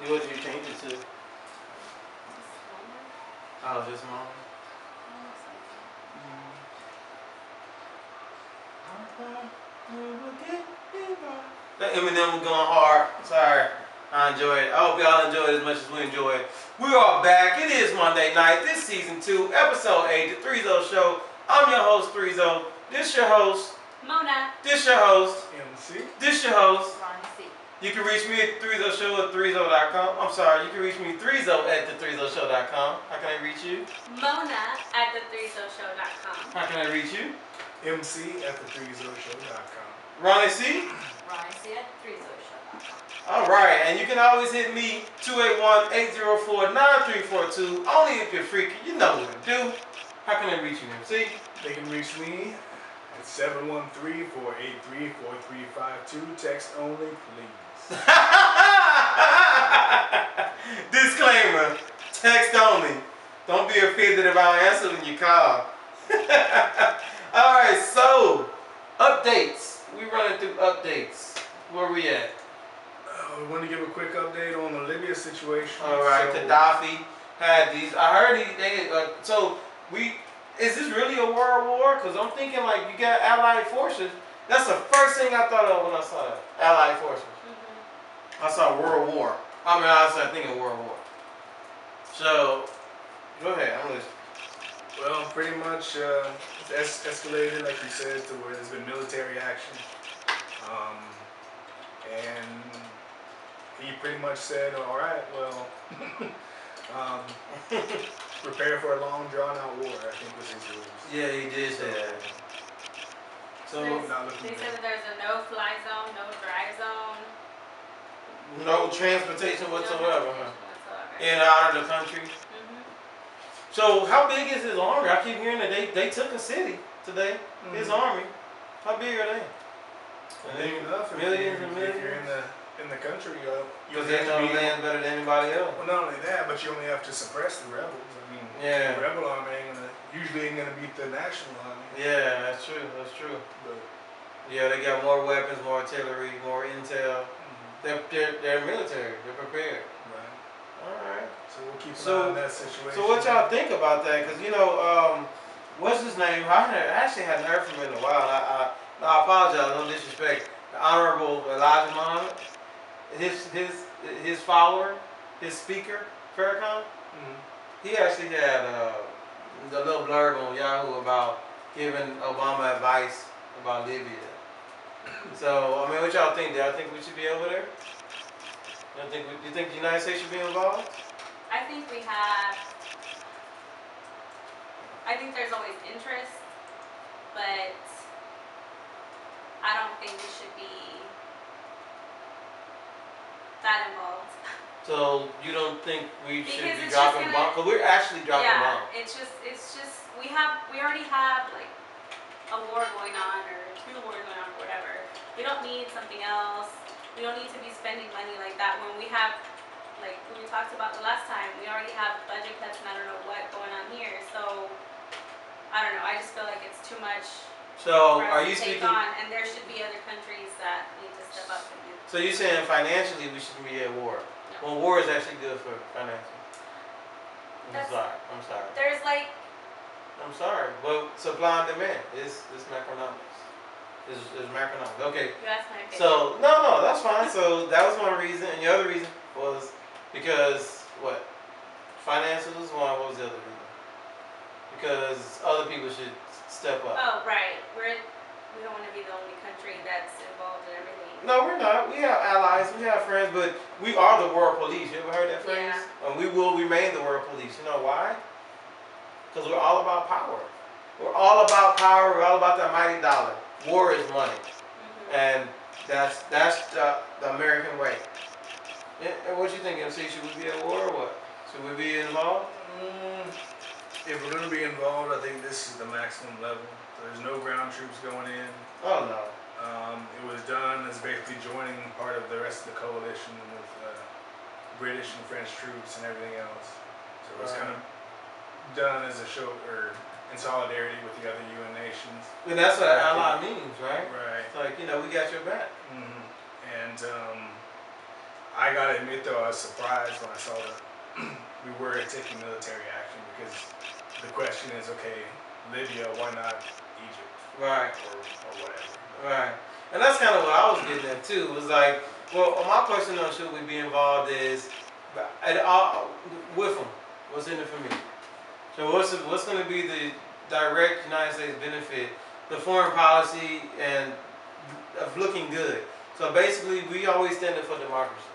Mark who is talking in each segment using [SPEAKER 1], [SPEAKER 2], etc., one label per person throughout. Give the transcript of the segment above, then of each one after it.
[SPEAKER 1] What did you change it to? Oh, just Mona? That Eminem was going hard. Sorry. I enjoyed it. I hope y'all enjoyed it as much as we enjoyed it. We are back. It is Monday night. This season 2, episode 8, the ThreeZo Show. I'm your host, ThreeZo. This your host,
[SPEAKER 2] Mona.
[SPEAKER 1] This your host,
[SPEAKER 3] MC.
[SPEAKER 1] This your host.
[SPEAKER 2] Ron.
[SPEAKER 1] You can reach me at ThreeZo Show at ThreeZo.com. I'm sorry, you can reach me ThreeZo at the3ZoShow.com. How can I reach you?
[SPEAKER 2] Mona at the3ZoShow.com.
[SPEAKER 1] How can I reach you?
[SPEAKER 3] MC at the3ZoShow.com.
[SPEAKER 1] Ronnie C.
[SPEAKER 2] Ronnie C at the3ZoShow.com.
[SPEAKER 1] Alright, and you can always hit me 281-804-9342. Only if you're freaky. You know what to do. How can I reach you, MC?
[SPEAKER 3] They can reach me at 713-483-4352. Text only, please.
[SPEAKER 1] Disclaimer, text only. Don't be offended if I don't answer when you call. Alright, so updates. We running through updates. Where we at?
[SPEAKER 3] We want to give a quick update on the Libya situation.
[SPEAKER 1] Alright, so, Gaddafi had these. I heard is this really a world war? Because I'm thinking like you got allied forces. That's the first thing I thought of when I saw that. Allied forces. I saw World War. I started thinking World War. So, go ahead, I'm listening.
[SPEAKER 3] Well, pretty much it's escalated, like you said, to where there's been military action. And he pretty much said, all right, well, prepare for a long, drawn-out war, I think was his words.
[SPEAKER 1] Yeah, he did say that. So,
[SPEAKER 2] they said that there's a no-fly zone, no dry zone.
[SPEAKER 1] No transportation whatsoever,
[SPEAKER 2] No
[SPEAKER 1] huh?
[SPEAKER 2] whatsoever.
[SPEAKER 1] In and out of the country. So how big is his army? I keep hearing that they took a city today. His army. How big are they? Millions and millions.
[SPEAKER 3] If you're in the country,
[SPEAKER 1] Because they know the land better than anybody else.
[SPEAKER 3] Well, not only that, but you only have to suppress the rebels. I mean,
[SPEAKER 1] yeah.
[SPEAKER 3] The rebel army usually ain't gonna beat the national army.
[SPEAKER 1] Yeah, that's true. That's true.
[SPEAKER 3] But
[SPEAKER 1] yeah, they got more weapons, more artillery, more intel. They're military. They're prepared.
[SPEAKER 3] Right.
[SPEAKER 1] All right.
[SPEAKER 3] So we'll keep an eye on that situation.
[SPEAKER 1] So what y'all think about that? Because what's his name? I actually hadn't heard from him in a while. I apologize. No disrespect. The Honorable Elijah Muhammad, his follower, his speaker, Farrakhan. He actually had a little blurb on Yahoo about giving Obama advice about Libya. So, what y'all think? Do y'all think we should be over there? Do you think the United States should be involved?
[SPEAKER 2] I think there's always interest, but I don't think we should be that involved.
[SPEAKER 1] So you don't think we should be
[SPEAKER 2] it's
[SPEAKER 1] dropping bombs? Because we're actually dropping bombs.
[SPEAKER 2] It's just we already have like a war going on or 2 wars going on or whatever. We don't need something else. We don't need to be spending money like that when we have, like we talked about the last time, we already have budget cuts and I don't know what going on here. So I don't know. I just feel like it's too much.
[SPEAKER 1] So
[SPEAKER 2] for us
[SPEAKER 1] are
[SPEAKER 2] to
[SPEAKER 1] you
[SPEAKER 2] take
[SPEAKER 1] speaking?
[SPEAKER 2] on, and there should be other countries that need to step up and do.
[SPEAKER 1] So you're saying financially we shouldn't be at war?
[SPEAKER 2] No.
[SPEAKER 1] Well, war is actually good for financially. I'm sorry.
[SPEAKER 2] There's like.
[SPEAKER 1] I'm sorry. Well, supply and demand is macroeconomics. Is macroeconomics. Okay.
[SPEAKER 2] You asked my opinion.
[SPEAKER 1] So no, that's fine. So that was one reason, and the other reason was because what? Finances was one. What was the other reason? Because other people should step up.
[SPEAKER 2] Oh right, we don't want to be the only country that's involved in everything.
[SPEAKER 1] No, we're not. We have allies, we have friends, but we are the world police. You ever heard that phrase?
[SPEAKER 2] Yeah.
[SPEAKER 1] And we will remain the world police. You know why? Because we're all about power. We're all about power. We're all about that mighty dollar. War is money, and that's the American way. And what you think, MC? Should we be at war or what? Should we be involved?
[SPEAKER 3] If we're going to be involved, I think this is the maximum level. There's no ground troops going in.
[SPEAKER 1] Oh no.
[SPEAKER 3] It was done as basically joining part of the rest of the coalition with British and French troops and everything else. So it was kind of done as a show or in solidarity with the other UN nations.
[SPEAKER 1] And that's what an ally means, right?
[SPEAKER 3] Right.
[SPEAKER 1] It's like, we got your back.
[SPEAKER 3] And I gotta admit though, I was surprised when I saw that we were taking military action because the question is, okay, Libya, why not Egypt
[SPEAKER 1] Right.
[SPEAKER 3] or whatever?
[SPEAKER 1] Right. And that's kind of what I was getting at too. Was like, well, my question on should we be involved is, at all, with them, what's in it for me? So what's going to be the direct United States benefit, the foreign policy and of looking good? So basically, we always stand up for democracy.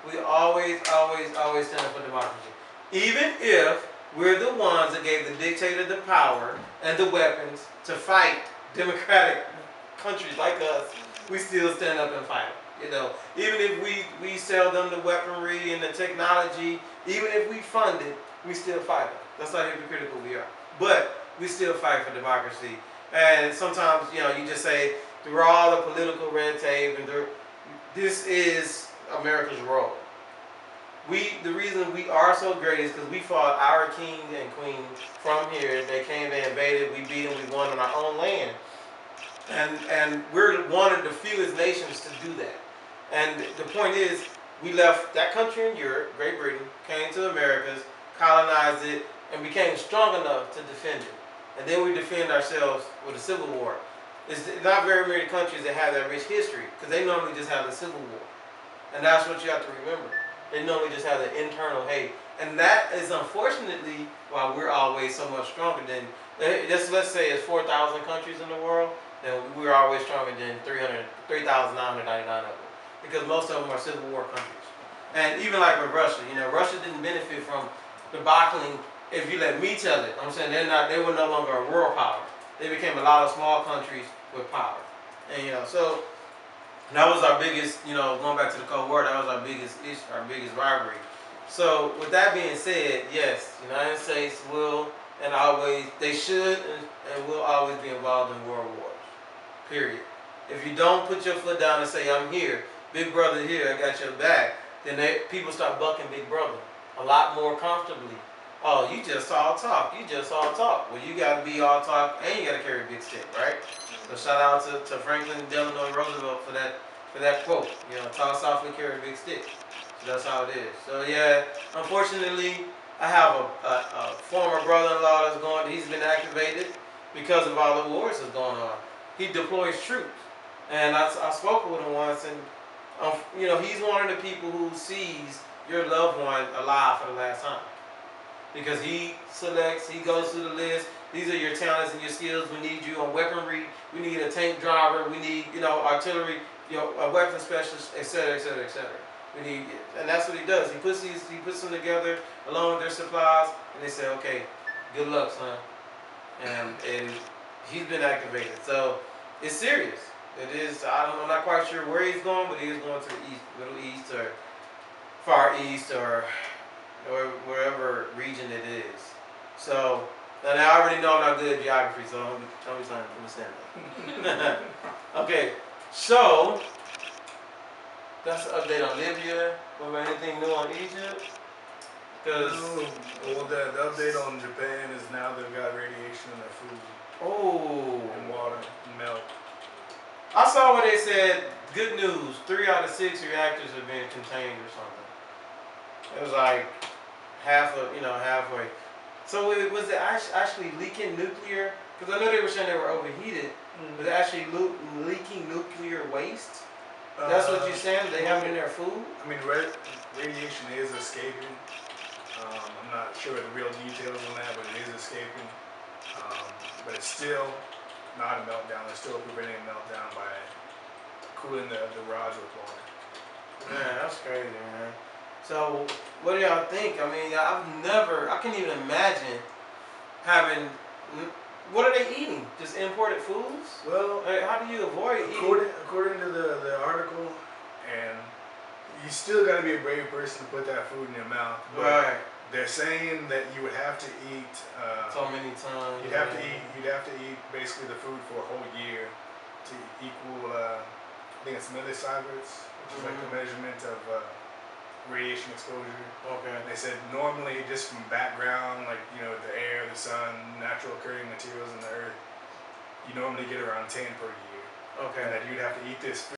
[SPEAKER 1] We always stand up for democracy. Even if we're the ones that gave the dictator the power and the weapons to fight democratic countries like us, we still stand up and fight them. You know, even if we sell them the weaponry and the technology, even if we fund it, we still fight them. That's how hypocritical we are. But we still fight for democracy. And sometimes, you know, you just say, through all the political red tape, and this is America's role. The reason we are so great is because we fought our king and queen from here. They came, they invaded, we beat them, we won on our own land. And we're one of the fewest nations to do that. And the point is, we left that country in Europe, Great Britain, came to Americas, colonized it, and became strong enough to defend it. And then we defend ourselves with a civil war. It's not very many countries that have that rich history, because they normally just have the civil war. And that's what you have to remember. They normally just have the internal hate. And that is unfortunately why we're always so much stronger than, let's say it's 4,000 countries in the world, then we're always stronger than 3,999 of them. Because most of them are civil war countries. And even like with Russia, you know, Russia didn't benefit from debacling, if you let me tell it. I'm saying they were no longer a world power. They became a lot of small countries with power. And you know, so that was our biggest, you know, going back to the Cold War, that was our biggest issue, our biggest rivalry. So with that being said, yes, the United States will and always, they should and will always be involved in world wars. Period. If you don't put your foot down and say, I'm here, big brother here, I got your back, then people start bucking big brother a lot more comfortably. Oh, you just all talk. You just all talk. Well, you got to be all talk and you got to carry a big stick, right? So shout out to Franklin Delano Roosevelt for that quote. You know, talk softly, carry a big stick. So that's how it is. So yeah, unfortunately, I have a former brother-in-law he's been activated because of all the wars that's going on. He deploys troops. And I spoke with him once, and you know, he's one of the people who sees your loved one alive for the last time. Because he selects, he goes through the list. These are your talents and your skills. We need you on weaponry. We need a tank driver. We need, you know, artillery, you know, a weapons specialist, etc., etc., etc. We need, and that's what he does. He puts them together along with their supplies, and they say, okay, good luck, son. And he's been activated. So it's serious. It is. I'm not quite sure where he's going, but he is going to the east, Middle East, or Far East, or wherever region it is. So, and I already know I'm not good at geography, so I'm just trying to understand that. Okay, so that's the update on Libya. What about anything new on Egypt? Because
[SPEAKER 3] well, the update on Japan is now they've got radiation in their food.
[SPEAKER 1] Oh,
[SPEAKER 3] And water, and milk.
[SPEAKER 1] I saw where they said, good news, 3 out of 6 reactors have been contained or something. It was like halfway. So was it actually leaking nuclear? Because I know they were saying they were overheated. Was it actually leaking nuclear waste? That's what you're saying? They have it in their food?
[SPEAKER 3] I mean, radiation is escaping. I'm not sure the real details on that, but it is escaping. But it's still not a meltdown. They're still preventing a meltdown by cooling the rods with water.
[SPEAKER 1] Man, that's crazy, man. So, what do y'all think? I mean, I can't even imagine having, what are they eating? Just imported foods?
[SPEAKER 3] Well,
[SPEAKER 1] how do you avoid eating?
[SPEAKER 3] According to the article, and you still got to be a brave person to put that food in your mouth. But
[SPEAKER 1] right.
[SPEAKER 3] They're saying that you would have to eat
[SPEAKER 1] so many times.
[SPEAKER 3] You'd have to eat basically the food for a whole year to equal. I think it's millisieverts, which is like the measurement of radiation exposure.
[SPEAKER 1] Okay.
[SPEAKER 3] And they said normally just from background, like you know the air, the sun, natural occurring materials in the earth, you normally get around 10 per year.
[SPEAKER 1] Okay.
[SPEAKER 3] And that you'd have to eat this